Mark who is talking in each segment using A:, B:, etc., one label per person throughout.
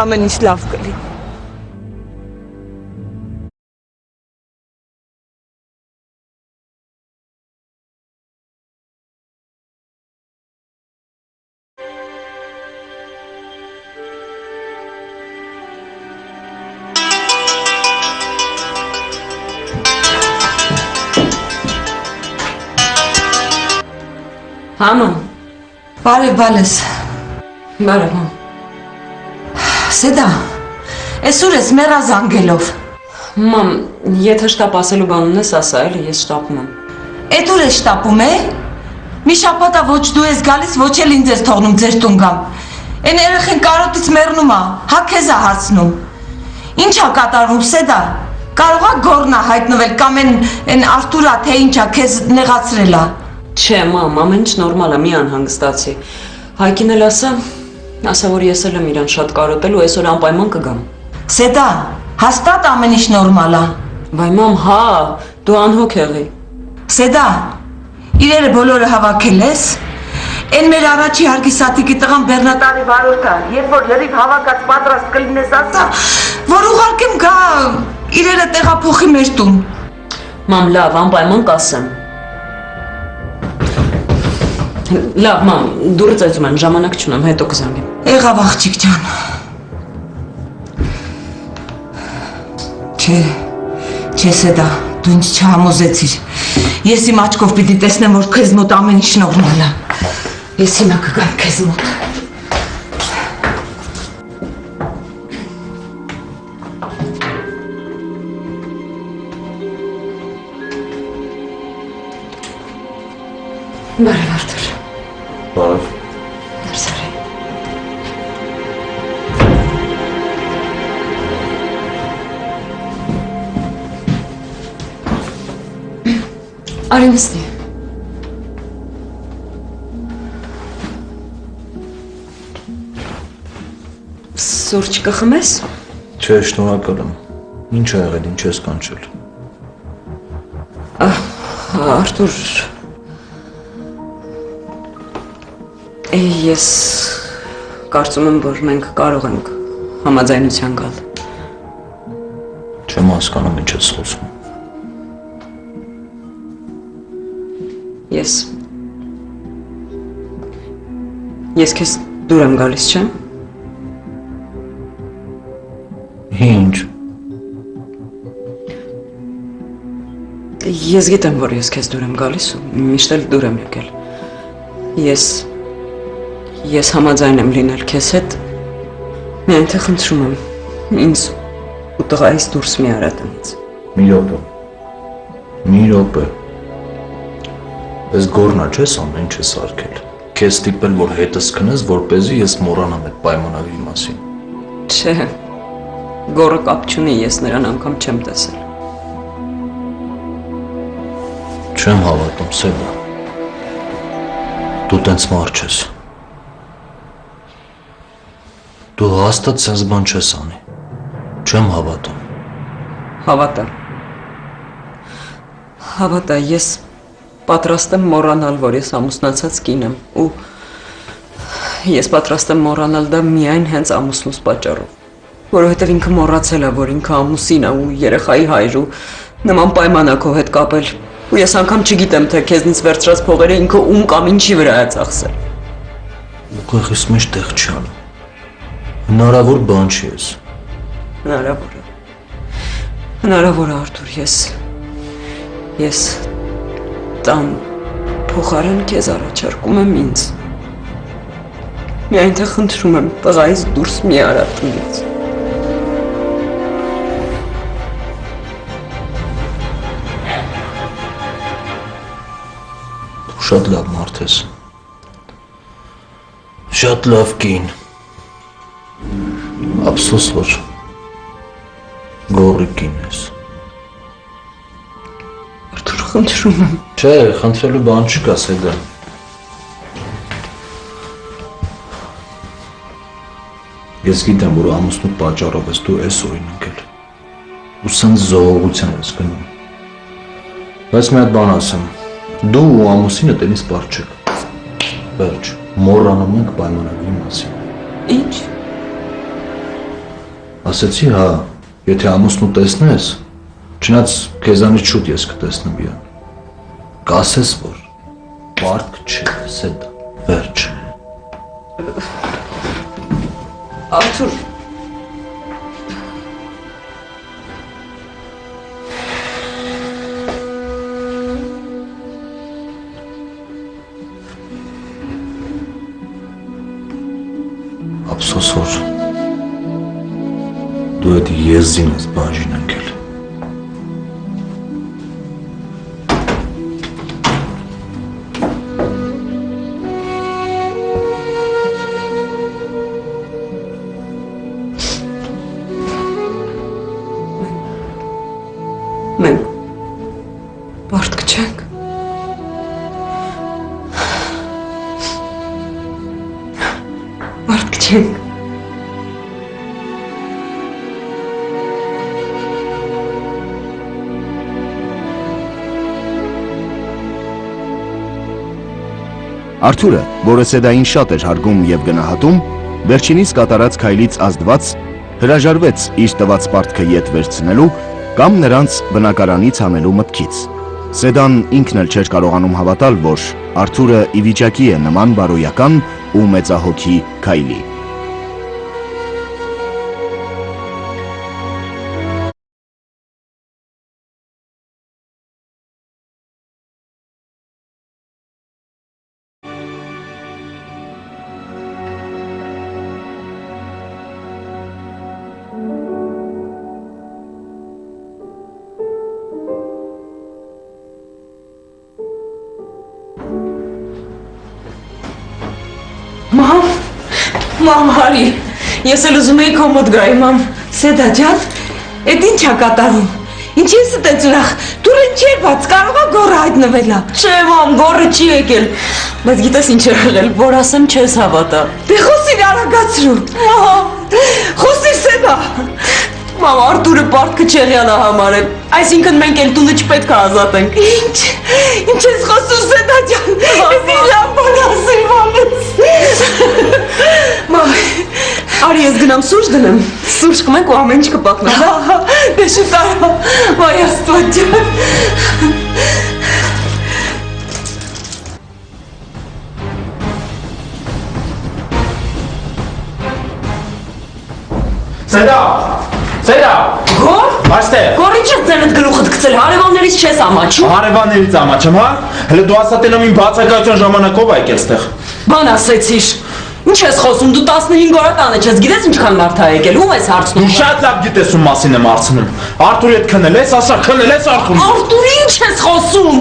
A: ամեն ինչ լավ կլինի։
B: Համա։
C: Բարև։
B: Բարև, համ։
C: Սեդա, այսօր ես մեռա զանգելով։
B: Մամ, եթե շտապ ասելու բան ունես, ասա, էլի ես շտապում եմ։
C: Էդ ուր ես շտապում է։ Մի շաբաթա ոչ դու ես գալիս, ոչ էլ ինձ ես թողնում ձեր տուն գամ։ Էն երեխեն կարոտից մեռնում ա, հա քեզ ա հարցնում։ Ինչ ա կատարվում, Սեդա։ Կարող ա գորնա հայտնվել կամ են Արթուրա թե ինչ ա քեզ նեղացրել ա։
B: Չէ, մամ, ամեն ինչ նորմալ է, մի անհանգստացի։ Հայկին էլ ասա, որ ես էլ եմ իրան շատ կարոտել ու այսօր անպայման կգամ։
C: Սեդա, հաստատ ամեն ինչ նորմալ ա։
B: Վայ մամ, հա, դու անհոգ եղի։
C: Սեդա, իրերը բոլորը հավաքել ես։ Էն մեր առաջի հարկի սատիկի տղան Բեռնատարի վարորդը, երբ որ լրիվ հավաքած պատրաստ կլինես ասա, որ ուղարկեմ գա իրերը տեղափոխի մեր տուն։
B: Մամ, լավ, անպայման կասեմ։ Լավ, մամ, դուրը ծեծում եմ, ժամանակ չունեմ, հետո կզանգեմ։
C: Եղավ աղջիկ ջան։ Չէ, Սեդա, դու ինձ չհամոզեցիր։ Ես իմ աչքով պիտի տեսնեմ, որ քեզ մոտ ամեն ինչ նորմալ է։ Ես հիմա կգամ քեզ մոտ։ Բարև Արթուր։
D: Բարև։
C: Դարսարի։
B: Արի նստի։ Սուրճ կխմես։
D: Չէ, շնորհակալ եմ։ Ինչ ա եղել, ինչ ես կանչել։
B: Արթուր, ես կարծում եմ, որ մենք կարող ենք համաձայնության գալ։
D: Չեմ հասկանում, ինչ ես խոսում։
B: Ես քեզ դուր եմ գալիս, չէ՞։
D: Ինչ։
B: Ես գիտեմ, որ ես քեզ դուր եմ գալիս ու միշտ էլ դուր եմ եկել։ Ես համաձայն եմ լինել քեզ հետ, միայն թե խնդրում եմ ինձ ու տղայիս դուրս մի արա տնից։
D: Մի րոպե։ Ես գորնա չես ամեն ինչ ես արգել։ Քեզ ստիպել, որ հետս քնես, որպեսզի ես մոռանամ այդ պայմանագրի մասին։
B: Չէ, գորը կապ չունի, ես նրան անգամ չեմ տեսել։
D: Չեմ հավատում, Սեդա։ Դու տենց մարդ չես։ Դու հաստատ սենց բան չես անի։ Չեմ հավատում։
B: Հավատա, ես պատրաստ եմ մոռանալ, որ ես ամուսնացած կին եմ ու ես պատրաստ եմ մոռանալ դա միայն հենց ամուսնուս պատճառով, որովհետև ինքը մոռացել է, որ ինքը ամուսին է ու երեխայի հայր ու նման պայման է քո հետ կապել ու ես անգամ չգիտեմ, թե քեզնից վերցրած փողերը ինքը ում կամ ինչի վրա է ծախսել։
D: Ուղղակի մեջ տեղ չի անում։ Հնարավոր բան չի ես։
B: Հնարավոր է, Արթուր, ես տան փոխարեն քեզ առաջարկում եմ ինձ։ Միայն թե խնդրում եմ տղայիս դուրս մի արա տնից։
D: Դու շատ լավ մարդ ես։ Շատ լավ կին։ Ափսոս որ գորի կին ես։
B: Արթուր, խնդրում եմ։
D: Չէ, խնդրելու բան չկա, Սեդա։ Ես գիտեմ, որ ամուսնու պատճառով ես դու այս օրին ընկել։ Ու սենց զողողության ես գնում։ Բայց մի հատ բան ասեմ, դու ու ամուսինը տենիս պար չեք։ Վերջ, մոռանում ենք պայմանագրի մասին։
B: Ինչ։
D: Ասեցի հա, եթե ամուսնու տեսնես, չնայած քեզանից շուտ ես կտեսնեմ իրան։ Կասես, որ պարտք չէ, Սեդա, վերջ։
B: Արթուր,
D: Ափսոս որ դու այդ եզին ես բաժին ընկել։
B: մենք պարտք չենք։ Պարտք չենք։
A: Արթուրը, որը Սեդային շատ էր հարգում եւ գնահատում, վերջինիս կատարած քայլից ազդված հրաժարվեց իր տված պարտքը ետ վերցնելու կամ նրանց բնակարանից հանելու մտքից։ Սեդան ինքն էլ չէր կարողանում հավատալ, որ Արթուրը ի վիճակի է նման բարոյական ու մեծահոգի քայլի։
C: Մամ, հարի, ես էլ ուզում էի քո մոտ գայի, մամ։ Սեդա ջան, էդ ինչ ա կատարում։ Ինչ ես այդպես ուրախ, դուրը չէր բաց, կարող ա գոռը հայտնվել ա։ Չէ, մամ, գոռը չի եկել։
B: Բայց գիտես ինչ էր եղել, որ ասեմ չես հավատա։
C: Դե խոսիր արագացրու։ Խոսիր Սեդա։
B: Մամ, Արթուրը պարտքը Չեղյանը համար է, այսինքն մենք էլ տունը չպետք է ազատենք։
C: Ինչ ես խոսում Սեդա ջան, ես իր լավ բան ասել մամես։
B: Մամ, արի ես գնամ սուրճ դնեմ, սուրճ կմենք ու ամեն ինչ կպակնա։
C: Դե շուտ արա, վայ Աստված ջան։
E: Սեդա,
C: Գոր։
E: այստեղ։
C: Գոր ինչ ես ձենդ գլուխդ գցել, հարևաններից չես ամաչում։
E: Հարևաններից ամաչեմ, հա։ Հələ դու ասա տենամ իմ բացակայության ժամանակով ա եկել ստեղ։
B: Բան ասեցիր, ինչ ես խոսում, դու 15 օրականը չես, գիտես ինչքան մարդ ա եկել, ում ես հարցնում։
E: Դու շատ լավ գիտես ում մասին եմ հարցնում։ Արթուրի հետ քնել ես, ասա քնել ես Արթուրի։
B: Արթուրի ինչ ես խոսում։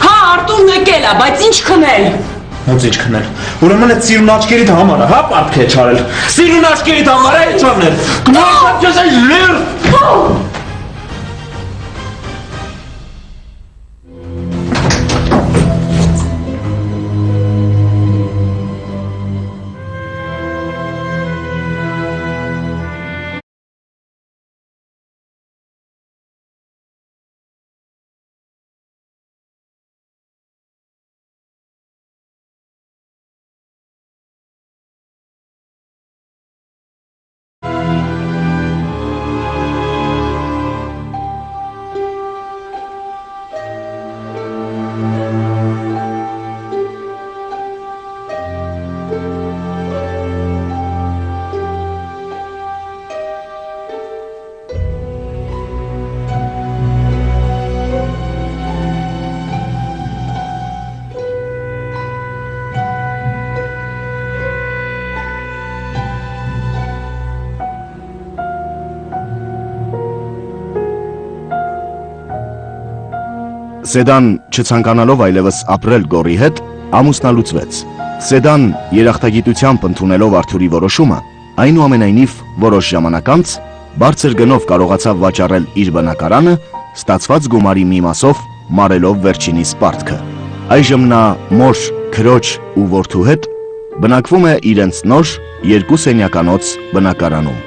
B: Հա, Արթուրն եկել ա, բայց ինչ քնել։
E: Ոնց ինչ քնել։ Ուրեմն այդ սիրուն աչքերիդ համար է, հա, պարտք է չարել։ Սիրուն աչքերիդ համար է չարնել։ Գնալ ես այ լեր։
A: Սեդան, չցանկանալով այլևս ապրել Գորի հետ, ամուսնալուծվեց։ Սեդան, երախտագիտությամբ ընդունելով Արթուրի որոշումը, այնուամենայնիվ որոշ ժամանակ անց բարձր գնով կարողացավ վաճառել իր բնակարանը, ստացված գումարի մի մասով մարելով վերջինիս պարտքը։ Այժմ նա մոր, քրոջ ու որդու հետ բնակվում է իրենց նոր 2 սենյականոց բնակարանում։